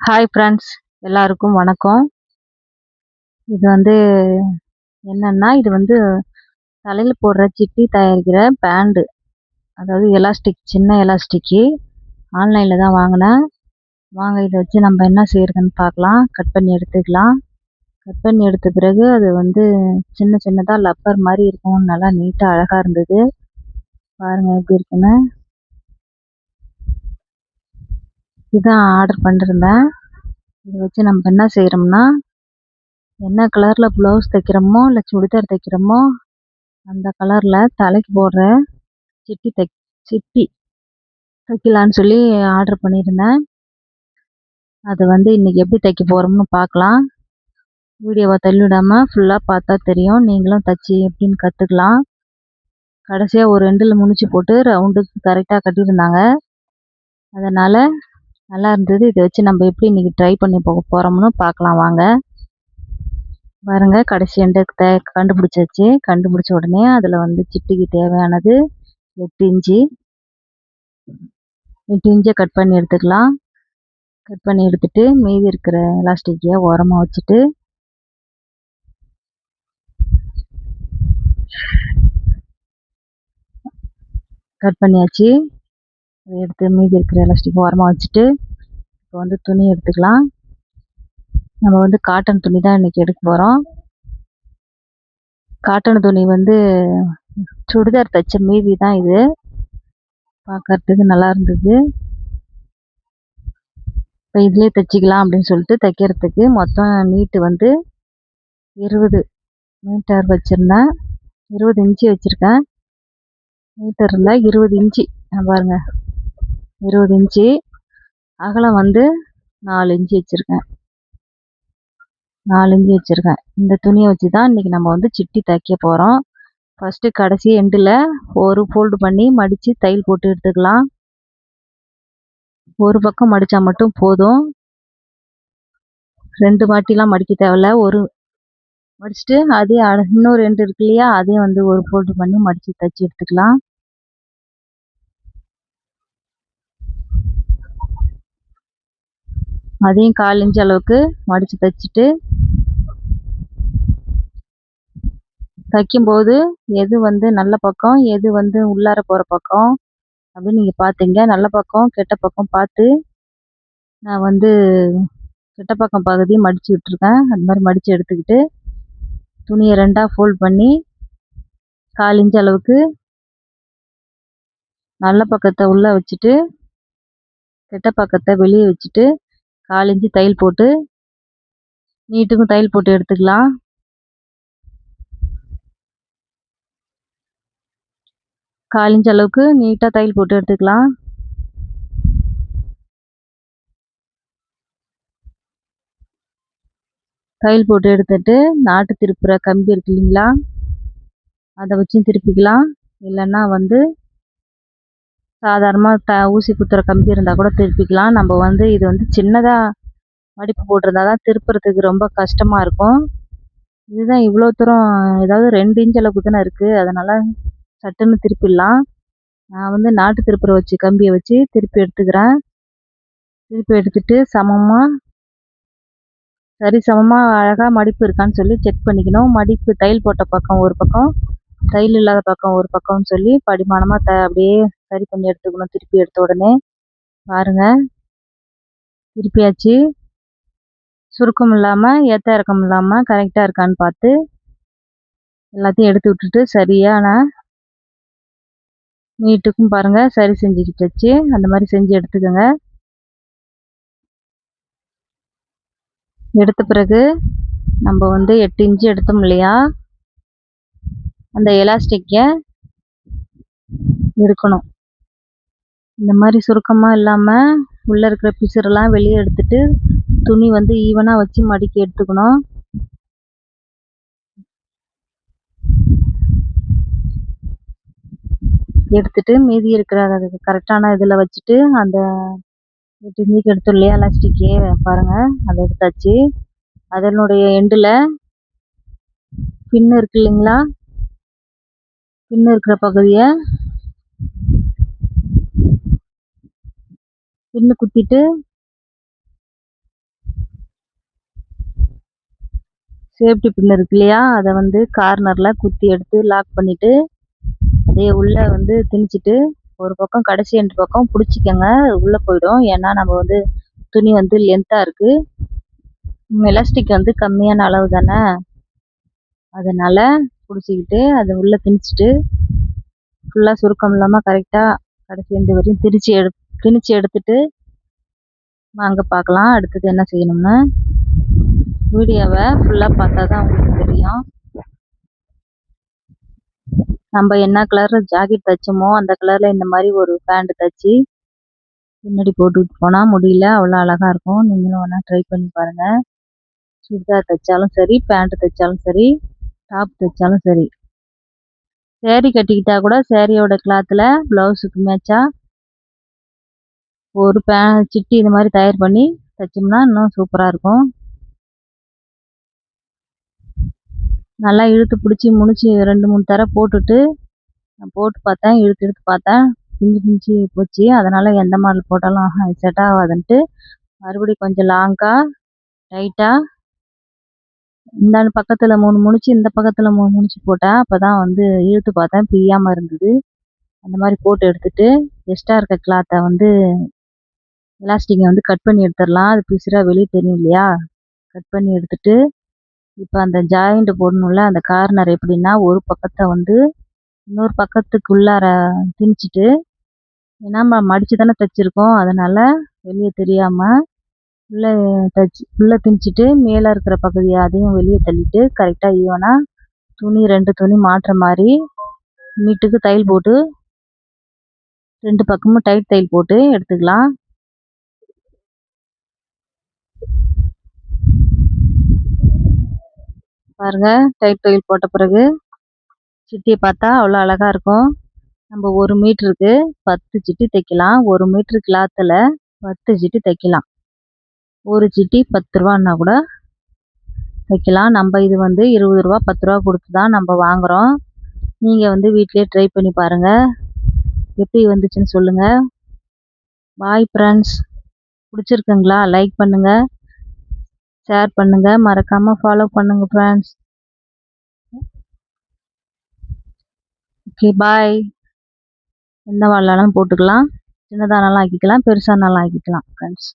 Hi friends, எல்லாருக்கும் வணக்கம். இது என்னன்னா, இது தலையில போடுற சிட்டி தயாரிக்கிற பேண்டு. அதாவது எலாஸ்டிக், சின்ன எலாஸ்டிக்கு. ஆன்லைனில் தான் வாங்கினேன். வாங்க இதை வச்சு நம்ம என்ன செய்யறதுன்னு பார்க்கலாம். கட் பண்ணி எடுத்துக்கலாம். கட் பண்ணி எடுத்த பிறகு அது சின்ன சின்னதாக லப்பர் மாதிரி இருக்கும். நல்லா நீட்டாக அழகாக இருந்தது. பாருங்கள் எப்படி இருக்குன்னு. இதுதான் ஆர்டர் பண்ணிருந்தேன். இதை வச்சு நம்ம என்ன செய்கிறோம்னா, என்ன கலரில் ப்ளவுஸ் தைக்கிறோமோ இல்லை சுடிதார் தைக்கிறோமோ அந்த கலரில் தலைக்கு போடுற சிட்டி தைக்கலான்னு சொல்லி ஆர்டர் பண்ணியிருந்தேன். அது இன்றைக்கி எப்படி தைக்க போகிறோம்னு பார்க்கலாம். வீடியோவை தள்ளிவிடாமல் ஃபுல்லாக பார்த்தா தெரியும். நீங்களும் தைச்சி எப்படின்னு கற்றுக்கலாம். கடைசியாக ஒரு எண்டில் முடிச்சு போட்டு ரவுண்டுக்கு கரெக்டாக கட்டியிருந்தாங்க. அதனால் நல்லா இருந்தது. இதை வச்சு நம்ம எப்படி இன்றைக்கி ட்ரை பண்ணி போகிறோம்னு பார்க்கலாம் வாங்க. பாருங்கள், கடைசி எண்டு கண்டுபிடிச்சாச்சு. கண்டுபிடிச்ச உடனே அதில் சிட்டிக்கு தேவையானது 8 இன்ச்சு. 8 இன்ச்சை கட் பண்ணி எடுத்துக்கலாம். கட் பண்ணி எடுத்துட்டு மீதி இருக்கிற எலாஸ்டிக்கை ஓரமாக வச்சுட்டு கட் பண்ணியாச்சு. அதை எடுத்து மீதி இருக்கிற எலாஸ்டிக் ஓரமாக வச்சுட்டு இப்போ துணி எடுத்துக்கலாம். நம்ம காட்டன் துணி தான் இன்றைக்கி எடுக்க போகிறோம். காட்டன் துணி சுடிதார் தைச்ச மீதி தான் இது. பார்க்கறதுக்கு நல்லா இருந்தது. இப்போ இதிலே தைச்சிக்கலாம் அப்படின்னு சொல்லிட்டு தைக்கிறதுக்கு மொத்தம் நீட்டு 20 மீட்டர் வச்சுருந்தேன். 20 இன்ச்சு வச்சுருக்கேன். மீட்டரில் 20 இன்ச்சு பாருங்கள். 20 இன்ச்சு அகலம் 4 இன்ச்சு வச்சுருக்கேன். 4 இன்ச்சு வச்சுருக்கேன். இந்த துணியை வச்சு தான் இன்றைக்கி நம்ம சிட்டி தைக்க போகிறோம். ஃபஸ்ட்டு கடைசி எண்டில் ஒரு ஃபோல்டு பண்ணி மடித்து தையல் போட்டு எடுத்துக்கலாம். ஒரு பக்கம் மடித்தா மட்டும் போதும். 2 வாட்டிலாம் மடிக்க தேவையில்ல. ஒரு மடிச்சுட்டு அதே இன்னொரு எண்டு இருக்கு இல்லையா, அதையும் ஒரு ஃபோல்டு பண்ணி மடித்து தைச்சி எடுத்துக்கலாம். அதையும் 1/4 இன்ச்சு அளவுக்கு மடித்து தைச்சிட்டு தைக்கும்போது எது நல்ல பக்கம், எது உள்ளார போகிற பக்கம் அப்படின்னு நீங்கள் பார்த்தீங்க. நல்ல பக்கம் கெட்ட பக்கம் பார்த்து நான் கெட்ட பக்கம் பகுதி மடித்து விட்டுருக்கேன். அது மாதிரி மடித்து எடுத்துக்கிட்டு துணியை 2ஆக ஃபோல்ட் பண்ணி 1/4 இன்ச்சு அளவுக்கு நல்ல பக்கத்தை உள்ளே வச்சுட்டு கெட்ட பக்கத்தை வெளியே வச்சுட்டு 1/4 இன்ச்சு தையல் போட்டு நீட்டுக்கும் தையல் போட்டு எடுத்துக்கலாம். 1/4 இன்ச்சு அளவுக்கு நீட்டாக தையல் போட்டு எடுத்துக்கலாம். தையல் போட்டு எடுத்துட்டு நாட்டு திருப்புற கம்பி இருக்கு இல்லைங்களா, அதை வச்சும் திருப்பிக்கலாம். இல்லைன்னா சாதாரணமாக ஊசி குத்துற கம்பி இருந்தால் கூட திருப்பிக்கலாம். நம்ம இது சின்னதாக மடிப்பு போட்டிருந்தா தான் திருப்புறதுக்கு ரொம்ப கஷ்டமாக இருக்கும். இதுதான் இவ்வளோ தூரம், ஏதாவது 2 இன்ச் அளவுக்கு தானே இருக்குது. அதனால் சட்டுன்னு திருப்பிடலாம். நான் நாட்டு திருப்புற வச்சு கம்பியை வச்சு திருப்பி எடுத்துக்கிறேன். திருப்பி எடுத்துட்டு சமமாக அழகாக மடிப்பு இருக்கான்னு சொல்லி செக் பண்ணிக்கணும். மடிப்பு தையல் போட்ட பக்கம் ஒரு பக்கம், தையல் இல்லாத பக்கம் ஒரு பக்கம்னு சொல்லி படிமானமாக அப்படியே சரி பண்ணி எடுத்துக்கணும். திருப்பி எடுத்த உடனே பாருங்கள், திருப்பியாச்சு. சுருக்கம் இல்லாமல் ஏற்ற இறக்கம் இல்லாமல் கரெக்டாக இருக்கான்னு பார்த்து எல்லாத்தையும் எடுத்து விட்டுட்டு சரியான நீட்டுக்கும் பாருங்கள் சரி செஞ்சுக்கிட்டாச்சு. அந்த மாதிரி செஞ்சு எடுத்துக்கோங்க. எடுத்த பிறகு நம்ம 8 இன்ச்சு எடுத்தோம் இல்லையா, அந்த எலாஸ்டிக்கை எடுக்கணும். இந்த மாதிரி சுருக்கமாக இல்லாமல் உள்ளே இருக்கிற பிசுரெல்லாம் வெளியே எடுத்துட்டு துணி ஈவனாக வச்சு மடிக்கி எடுத்துக்கணும். எடுத்துட்டு மீதி இருக்கிற கரெக்டான இதில் வச்சுட்டு அந்த 8 இன்ச்சுக்கு எடுத்தோம் இல்லையா எலாஸ்டிக்கே பாருங்கள், அதை எடுத்தாச்சு. அதனுடைய எண்டில் பின்னு இருக்கு இல்லைங்களா, பின்னு இருக்கிற பகுதியை பின்னு குத்திட்டு சேஃப்டி பின் இருக்கு இல்லையா, அதை வந்து கார்னரில் குத்தி எடுத்து லாக் பண்ணிவிட்டு அப்படியே உள்ளே வந்து திணிச்சிட்டு ஒரு பக்கம் கடைசி 2 பக்கம் பிடிச்சிக்கங்க. உள்ளே போயிடும். ஏன்னா நம்ம வந்து துணி வந்து லென்த்தாக இருக்குது. எலாஸ்டிக் வந்து கம்மியான அளவு தானே, அதனால் பிடிச்சிக்கிட்டு அதை உள்ளே திணிச்சிட்டு ஃபுல்லாக சுருக்கம் இல்லாமல் கரெக்டாக கடைசி எண்டு வரையும் திணிச்சு எடுத்துட்டு வாங்க பார்க்கலாம் அடுத்தது என்ன செய்யணும்னு. வீடியோவை ஃபுல்லாக பார்த்தா தான் உங்களுக்கு தெரியும். நம்ம என்ன கலரில் ஜாக்கெட் தைச்சோமோ அந்த கலரில் இந்த மாதிரி ஒரு பேண்ட் தைச்சி பின்னாடி போட்டுக்கிட்டு போனால் முடியல அவ்வளோ அழகாக இருக்கும். நீங்களும் வேணால் ட்ரை பண்ணி பாருங்கள். சுடிதார் தைச்சாலும் சரி, பேண்ட் தைச்சாலும் சரி, டாப் தைச்சாலும் சரி. சேரீ கட்டிக்கிட்டா கூட சேரீயோட கிளாத்தில் ப்ளவுஸுக்கு மேட்சாக ஒரு சிட்டி இது மாதிரி தயார் பண்ணி தைச்சோம்னா இன்னும் சூப்பராக இருக்கும். நல்லா இழுத்து பிடிச்சி முடிச்சு 2-3 தர போட்டுட்டு நான் போட்டு பார்த்தேன். இழுத்து பார்த்தேன். பிஞ்சு போச்சு. அதனால் எந்த மாடல் போட்டாலும் செட் ஆகாதுன்ட்டு மறுபடியும் கொஞ்சம் லாங்காக டைட்டாக இந்த பக்கத்தில் 3 முடிச்சு இந்த பக்கத்தில் 3 முடிச்சு போட்டேன். அப்போ தான் வந்து இழுத்து பார்த்தேன் பிரியாமல் இருந்தது. அந்த மாதிரி போட்டு எடுத்துட்டு எக்ஸ்ட்ரா இருக்க கிளாத்தை வந்து எலாஸ்டிக்கை வந்து கட் பண்ணி எடுத்துடலாம். அது பிசுறாக வெளியே தெரியும் இல்லையா, கட் பண்ணி எடுத்துட்டு இப்போ அந்த ஜாயிண்ட் போடணும்ல, அந்த கார்னர் எப்படின்னா ஒரு பக்கத்தை வந்து இன்னொரு பக்கத்துக்குள்ளார திணிச்சிட்டு, ஏன்னா நம்ம மடித்து தானே தைச்சிருக்கோம், அதனால் வெளியே தெரியாமல் உள்ளே திணிச்சிட்டு மேலே இருக்கிற பகுதியை அதையும் வெளியே தள்ளிட்டு கரெக்டாக ஈவனாக துணி 2 துணி மாட்டுற மாதிரி நீட்டுக்கு தையல் போட்டு 2 பக்கமும் டைட் தையல் போட்டு எடுத்துக்கலாம். பாருங்க, டைட் தையல் போட்ட பிறகு சிட்டியை பார்த்தா அவ்வளோ அழகாக இருக்கும். நம்ம 1 மீட்டருக்கு 10 சிட்டி தைக்கலாம். 1 மீட்டர் கிளாத்தில் 10 சிட்டி தைக்கலாம். ஒரு சிட்டி 10 ரூபான்னா கூட தைக்கலாம். நம்ம இது வந்து 20 ரூபா 10 ரூபா கொடுத்து தான் நம்ம வாங்குகிறோம். நீங்கள் வந்து வீட்டிலே ட்ரை பண்ணி பாருங்கள். எப்படி வந்துச்சுன்னு சொல்லுங்கள். Bye friends. பிடிச்சிருக்குங்களா? லைக் பண்ணுங்கள், ஷேர் பண்ணுங்கள், மறக்காமல் ஃபாலோ பண்ணுங்கள் ஃப்ரெண்ட்ஸ். ஓகே, பாய். எந்த வாழலாம் போட்டுக்கலாம், சின்னதானாலும் ஆக்கிக்கலாம், பெருசானாலும் ஆக்கிக்கலாம் ஃப்ரெண்ட்ஸ்.